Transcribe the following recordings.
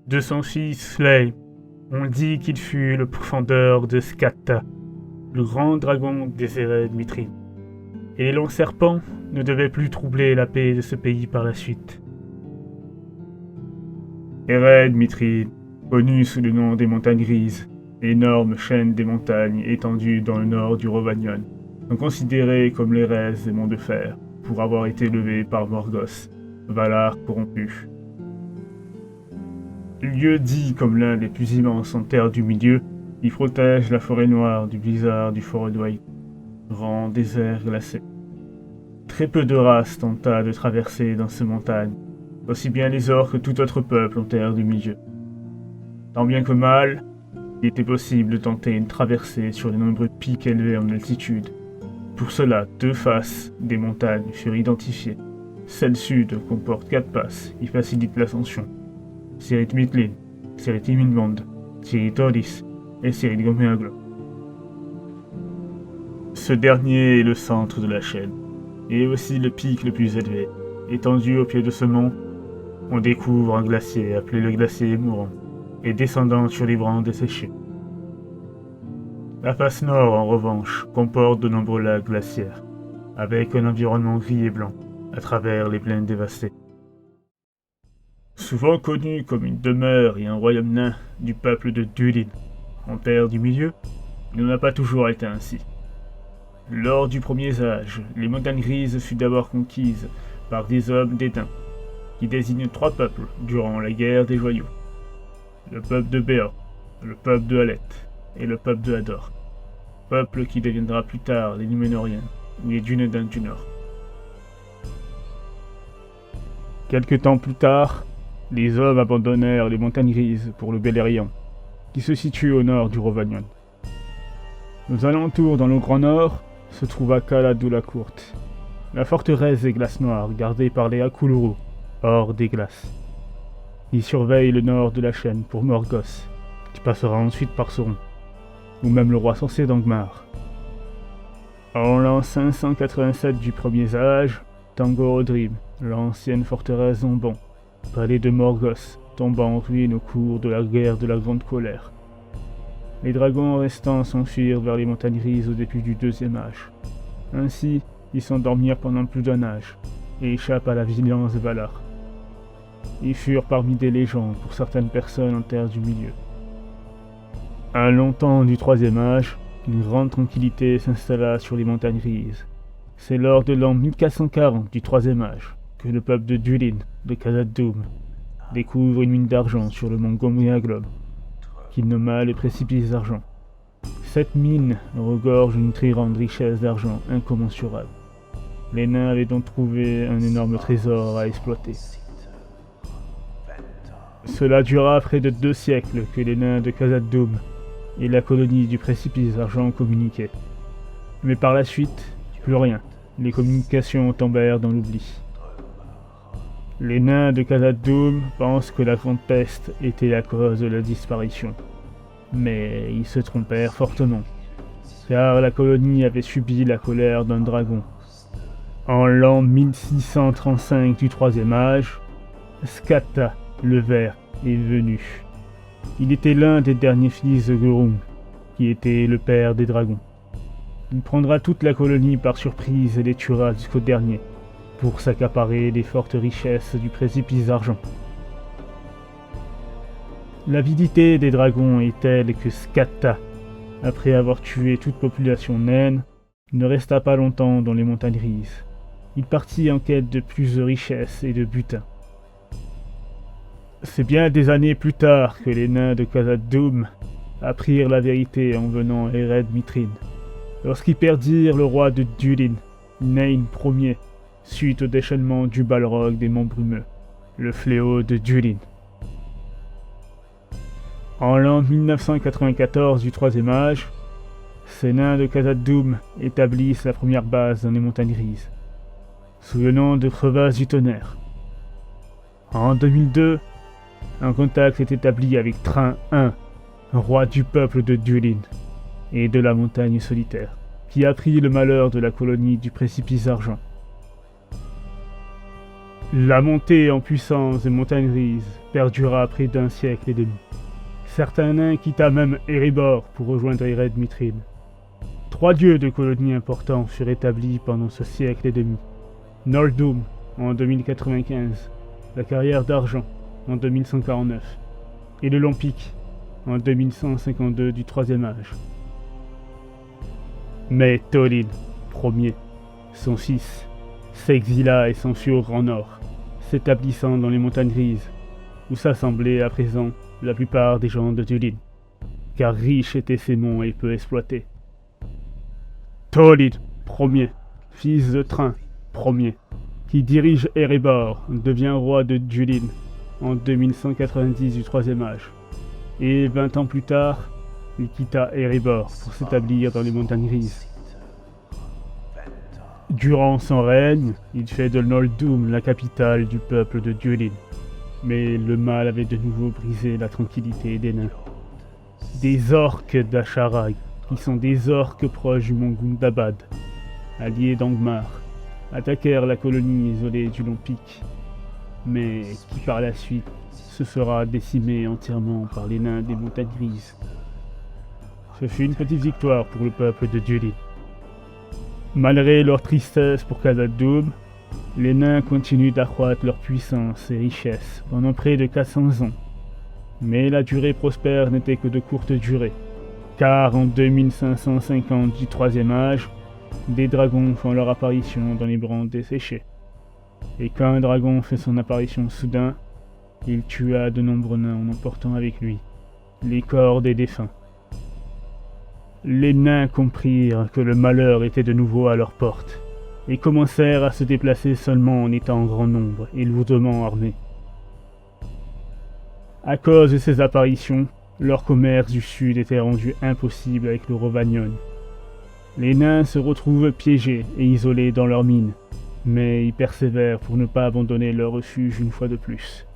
De son fils Flame, on dit qu'il fut le pourfendeur de Skatta, le grand dragon des Eret Mithril. Et les longs serpents ne devaient plus troubler la paix de ce pays par la suite. Eret Mithril, connu sous le nom des montagnes grises, énorme chaîne des montagnes étendues dans le nord du Rhovanion, sont considérées comme les restes des monts de fer pour avoir été levés par Morgoth, Valar corrompu. Lieu dit comme l'un des plus immenses en terre du milieu, il protège la forêt noire du blizzard du Forodwain, grand désert glacé. Très peu de races tenta de traverser dans ces montagnes, aussi bien les orques que tout autre peuple en terre du milieu. Tant bien que mal, il était possible de tenter une traversée sur les nombreux pics élevés en altitude. Pour cela, 2 faces des montagnes furent identifiées. Celle sud comporte 4 passes qui facilitent l'ascension. Cirith Mitlin, Cirith Imminband, Cirith Ordis et Cirith Gomeaglo. Ce dernier est le centre de la chaîne, et aussi le pic le plus élevé. Étendu au pied de ce mont, on découvre un glacier appelé le glacier mourant, et descendant sur les branches desséchées. La face nord, en revanche, comporte de nombreux lacs glaciaires, avec un environnement gris et blanc, à travers les plaines dévastées. Souvent connu comme une demeure et un royaume nain du peuple de Durin, en terre du milieu, il n'en a pas toujours été ainsi. Lors du premier âge, les montagnes grises furent d'abord conquises par des hommes d'Étain, qui désignent 3 peuples durant la guerre des joyaux. Le peuple de Béor, le peuple de Halet et le peuple de Hador, peuple qui deviendra plus tard les Núménoriens ou les Dúnedain du Nord. Quelque temps plus tard, les hommes abandonnèrent les montagnes grises pour le Beleriand, qui se situe au nord du Rhovanion. Aux alentours, dans le Grand Nord, se trouva Cala Dula Courte, la forteresse des glaces noires gardée par les Akuluru, hors des glaces. Ils surveillent le nord de la chaîne pour Morgoth, qui passera ensuite par Sauron, ou même le roi sorcier d'Angmar. En l'an 587 du premier âge, Tangorodrim, l'ancienne forteresse Zombon, palais de Morgoth, tomba en ruine au cours de la guerre de la Grande Colère. Les dragons restants s'enfuirent vers les montagnes grises au début du deuxième âge. Ainsi, ils s'endormirent pendant plus d'un âge, et échappent à la vigilance de Valar. Ils furent parmi des légendes pour certaines personnes en terre du milieu. À longtemps du troisième âge, une grande tranquillité s'installa sur les montagnes grises. C'est lors de l'an 1440 du troisième âge que le peuple de Durin, de Khazad-dûm, découvre une mine d'argent sur le mont Gomeaglo, qu'il nomma le précipice d'argent. Cette mine regorge une très grande richesse d'argent incommensurable. Les nains avaient donc trouvé un énorme trésor à exploiter. Cela dura près de 2 siècles que les nains de Khazad-dûm et la colonie du précipice d'argent communiquaient. Mais par la suite, plus rien. Les communications tombèrent dans l'oubli. Les nains de Khazad-dûm pensent que la grande peste était la cause de la disparition. Mais ils se trompèrent fortement, car la colonie avait subi la colère d'un dragon. En l'an 1635 du troisième âge, Skatta, le Vert, est venu. Il était l'un des derniers fils de Gurung, qui était le père des dragons. Il prendra toute la colonie par surprise et les tuera jusqu'au dernier, pour s'accaparer les fortes richesses du précipice d'argent. L'avidité des dragons est telle que Skatta, après avoir tué toute population naine, ne resta pas longtemps dans les montagnes grises. Il partit en quête de plus de richesses et de butin. C'est bien des années plus tard que les nains de Khazad-dûm apprirent la vérité en venant à Eret Mithril, lorsqu'ils perdirent le roi de Durin, Nain Ier, suite au déchaînement du Balrog des Monts Brumeux, le fléau de Durin. En l'an 1994 du troisième âge, ces nains de Khazad-dûm établissent la première base dans les montagnes grises, sous le nom de Crevasse du Tonnerre. En 2002, un contact est établi avec Train 1, roi du peuple de Durin et de la montagne solitaire, qui apprit le malheur de la colonie du précipice d'argent. La montée en puissance des montagnes grises perdura près d'un siècle et demi. Certains nains quitta même Erebor pour rejoindre Ered Mithril. 3 dieux de colonies importants furent établis pendant ce siècle et demi. Noldum en 2095, la carrière d'argent en 2149 et le Lampic en 2152 du Troisième Âge. Mais Tholin Ier, son fils, s'exila et s'enfuit au Grand Nord, s'établissant dans les montagnes grises, où s'assemblaient à présent la plupart des gens de Dulin, car riches étaient ces monts et peu exploités. Tholin Ier, fils de Train Ier, qui dirige Erebor, devient roi de Dulin en 2190 du Troisième Âge, et 20 ans plus tard, il quitta Erebor pour s'établir dans les montagnes grises. Durant son règne, il fait de Noldum la capitale du peuple de Dulin, mais le mal avait de nouveau brisé la tranquillité des nains. Des orques d'Asharai, qui sont des orques proches du mont Gundabad, alliés d'Angmar, attaquèrent la colonie isolée du Lampic, mais qui par la suite se fera décimer entièrement par les nains des montagnes grises. Ce fut une petite victoire pour le peuple de Dulin. Malgré leur tristesse pour Khazad-dûm, les nains continuent d'accroître leur puissance et richesse pendant près de 400 ans. Mais la durée prospère n'était que de courte durée, car en 2550 du Troisième Âge, des dragons font leur apparition dans les branches desséchées. Et quand un dragon fait son apparition soudain, il tua de nombreux nains en emportant avec lui les corps des défunts. Les nains comprirent que le malheur était de nouveau à leur porte, et commencèrent à se déplacer seulement en étant en grand nombre et lourdement armés. À cause de ces apparitions, leur commerce du sud était rendu impossible avec le Rhovanion. Les nains se retrouvent piégés et isolés dans leurs mines, mais ils persévèrent pour ne pas abandonner leur refuge une fois de plus.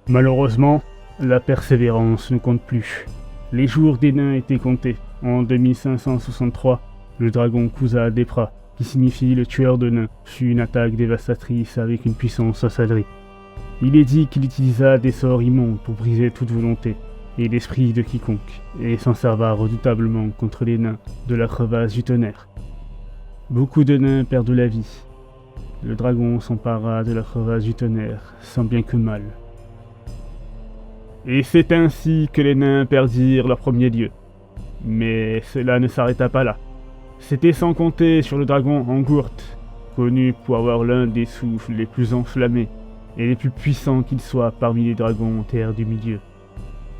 Malheureusement, la persévérance ne compte plus. Les jours des nains étaient comptés. En 2563, le dragon Kuza Depra, qui signifie le tueur de nains, fut une attaque dévastatrice avec une puissance sorcellerie. Il est dit qu'il utilisa des sorts immondes pour briser toute volonté et l'esprit de quiconque, et s'en serva redoutablement contre les nains de la crevasse du tonnerre. Beaucoup de nains perdent la vie. Le dragon s'empara de la crevasse du tonnerre, sans bien que mal. Et c'est ainsi que les nains perdirent leur premier lieu. Mais cela ne s'arrêta pas là. C'était sans compter sur le dragon Angurt, connu pour avoir l'un des souffles les plus enflammés et les plus puissants qu'il soit parmi les dragons en terre du milieu,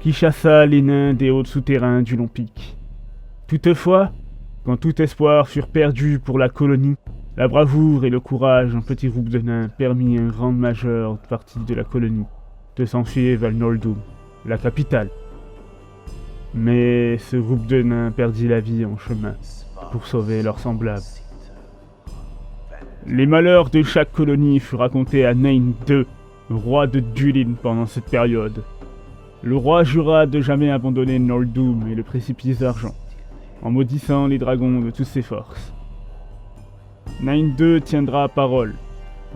qui chassa les nains des hauts souterrains du Lampic. Toutefois, quand tout espoir furent perdus pour la colonie, la bravoure et le courage d'un petit groupe de nains permit à une grande majeure partie de la colonie de s'enfuir vers Noldum, la capitale. Mais ce groupe de nains perdit la vie en chemin pour sauver leurs semblables. Les malheurs de chaque colonie furent racontés à Nain II, roi de Dulin pendant cette période. Le roi jura de jamais abandonner Noldum et le précipice d'argent, en maudissant les dragons de toutes ses forces. Nain II tiendra parole.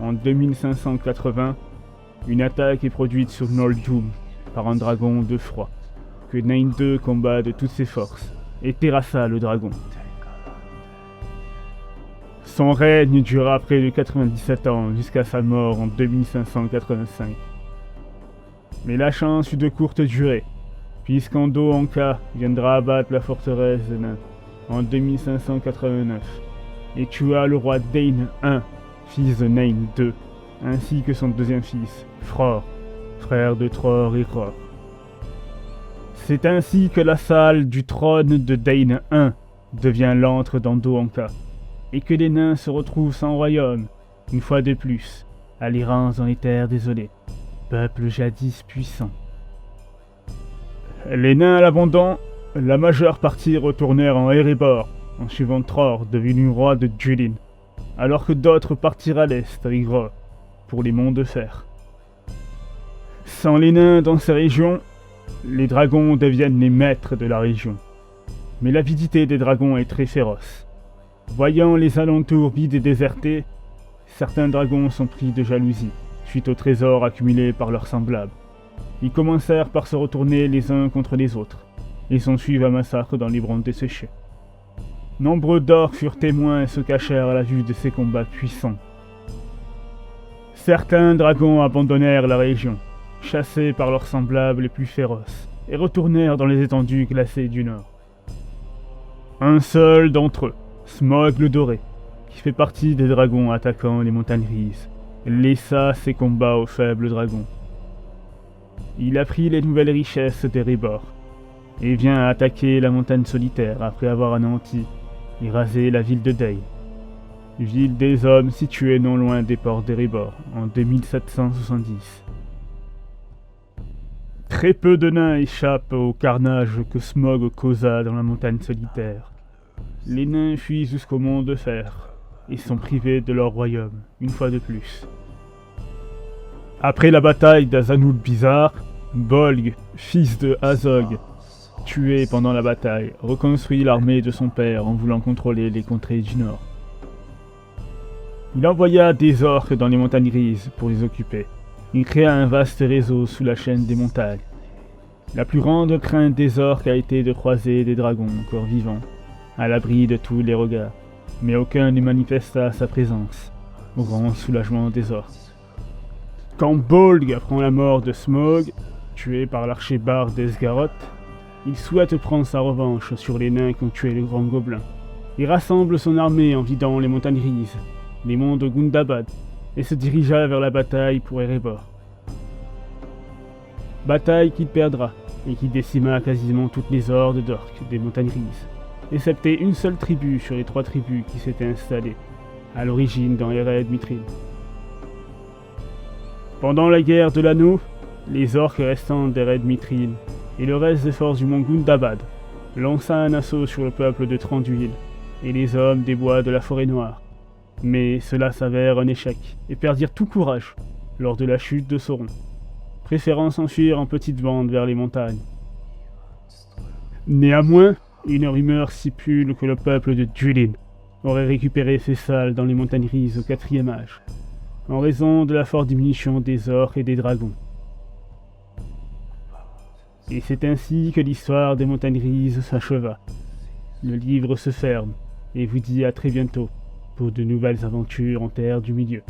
En 2580, une attaque est produite sur Noldum par un dragon de froid, que Nain II combat de toutes ses forces et terrassa le dragon. Son règne dura près de 97 ans jusqu'à sa mort en 2585. Mais la chance fut de courte durée, puisqu'Ando Anka viendra abattre la forteresse de nains en 2589 et tua le roi Dain I, fils de Nain II, ainsi que son deuxième fils, Fror, frère de Tror et Ror. C'est ainsi que la salle du trône de Dain I devient l'antre d'Ando Anka, et que les nains se retrouvent sans royaume, une fois de plus, à l'errance dans les terres désolées, peuple jadis puissant. Les nains à l'abandon, la majeure partie retournèrent en Erebor, en suivant Tror, devenu roi de Dulin, alors que d'autres partirent à l'est avec Ror, pour les monts de fer. Sans les nains dans ces régions, les dragons deviennent les maîtres de la région. Mais l'avidité des dragons est très féroce. Voyant les alentours vides et désertés, certains dragons sont pris de jalousie, suite aux trésors accumulés par leurs semblables. Ils commencèrent par se retourner les uns contre les autres, et s'ensuivit un massacre dans les bronzes desséchés. Nombreux d'orques furent témoins et se cachèrent à la vue de ces combats puissants. Certains dragons abandonnèrent la région, chassés par leurs semblables les plus féroces, et retournèrent dans les étendues glacées du nord. Un seul d'entre eux, Smaug le Doré, qui fait partie des dragons attaquant les montagnes grises, laissa ses combats aux faibles dragons. Il apprit les nouvelles richesses d'Erebor, et vient attaquer la montagne solitaire après avoir anéanti et rasé la ville de Dale, ville des hommes située non loin des ports d'Erebor en 2770. Très peu de nains échappent au carnage que Smaug causa dans la montagne solitaire. Les nains fuient jusqu'au monde de fer et sont privés de leur royaume, une fois de plus. Après la bataille d'Azanul Bizarre, Bolg, fils de Azog, tué pendant la bataille, reconstruit l'armée de son père en voulant contrôler les contrées du nord. Il envoya des orques dans les montagnes grises pour les occuper. Il créa un vaste réseau sous la chaîne des montagnes. La plus grande crainte des orques a été de croiser des dragons encore vivants, à l'abri de tous les regards, mais aucun ne manifesta sa présence, au grand soulagement des orques. Quand Bolg apprend la mort de Smaug, tué par l'archer-barde d'Esgaroth, il souhaite prendre sa revanche sur les nains qui ont tué le grand gobelin. Il rassemble son armée en vidant les montagnes grises, les monts de Gundabad, et se dirigea vers la bataille pour Erebor. Bataille qu'il perdra, et qui décima quasiment toutes les hordes d'orques des montagnes grises, excepté une seule tribu sur les 3 tribus qui s'étaient installées, à l'origine dans Ered Mithril. Pendant la guerre de l'anneau, les orques restants d'Ered Mithril et le reste des forces du mont Gundabad lança un assaut sur le peuple de Thranduil et les hommes des bois de la forêt noire. Mais cela s'avère un échec, et perdirent tout courage lors de la chute de Sauron, préférant s'enfuir en petites bandes vers les montagnes. Néanmoins, une rumeur stipule que le peuple de Dúlin aurait récupéré ses salles dans les montagnes grises au 4e âge, en raison de la forte diminution des orques et des dragons. Et c'est ainsi que l'histoire des montagnes grises s'acheva. Le livre se ferme, et vous dit à très bientôt pour de nouvelles aventures en Terre du Milieu.